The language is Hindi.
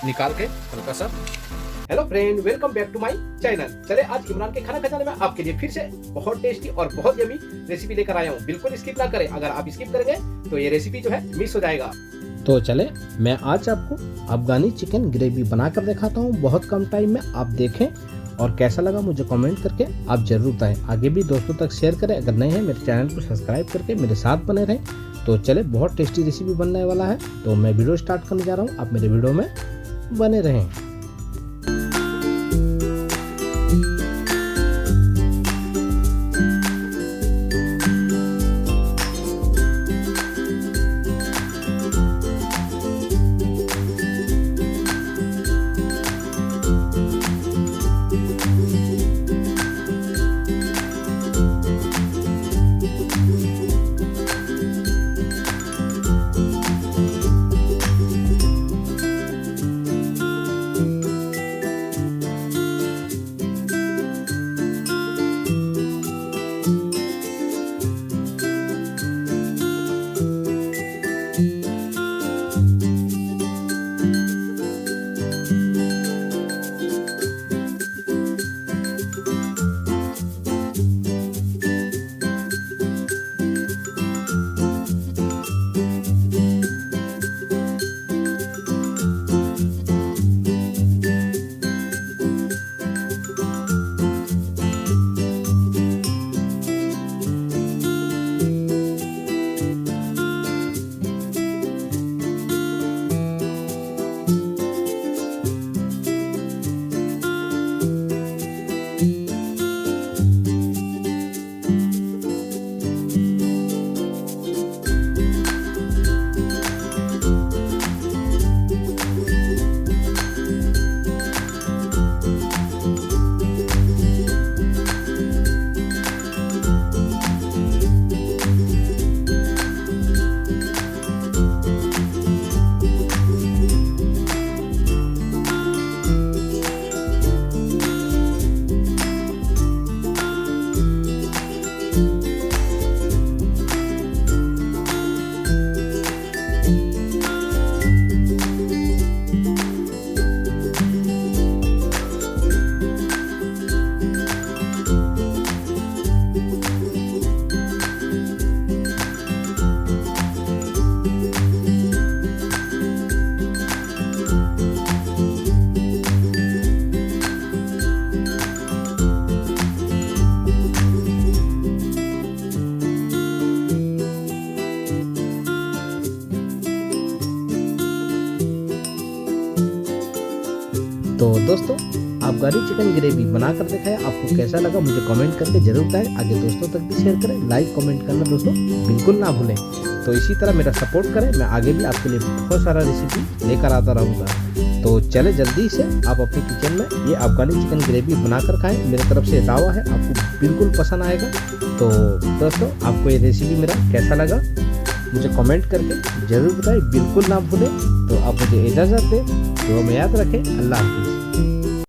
निकाल के हल्का सा। Hello friend, welcome back to my channel. चले आज इमरान के खाना खजाने में आपके लिए फिर से बहुत टेस्टी और बहुत यमी रेसिपी लेकर आया हूँ। बिल्कुल स्किप ना करें, अगर आप स्किप करेंगे तो ये रेसिपी जो है मिस हो जाएगा। तो चले मैं आज आपको अफगानी चिकन ग्रेवी बनाकर दिखाता हूँ बहुत कम टाइम में। आप देखें और कैसा लगा मुझे कमेंट करके आप जरूर बताएं। आगे भी दोस्तों तक शेयर करें। अगर नए हैं मेरे चैनल को सब्सक्राइब करके मेरे साथ बने रहें। तो चले बहुत टेस्टी रेसिपी बनने वाला है, तो मैं वीडियो स्टार्ट करने जा रहा हूँ। आप मेरे वीडियो में बने रहें। तो दोस्तों अफगानी चिकन ग्रेवी बनाकर दिखाया, आपको कैसा लगा मुझे कमेंट करके जरूर बताएं। आगे दोस्तों तक भी शेयर करें, लाइक कमेंट करना दोस्तों बिल्कुल ना भूलें। तो इसी तरह मेरा सपोर्ट करें, मैं आगे भी आपके लिए बहुत सारा रेसिपी लेकर आता रहूँगा। तो चले जल्दी से आप अपने किचन में ये अफगानी चिकन ग्रेवी बनाकर खाएं। मेरी तरफ से दावा है आपको बिल्कुल पसंद आएगा। तो दोस्तों आपको ये रेसिपी मेरा कैसा लगा मुझे कमेंट करके जरूर बताएं, बिल्कुल ना भूलें। तो आप मुझे इजाज़त दें, तो मैं याद रखें। अल्लाह हाफ़िज़।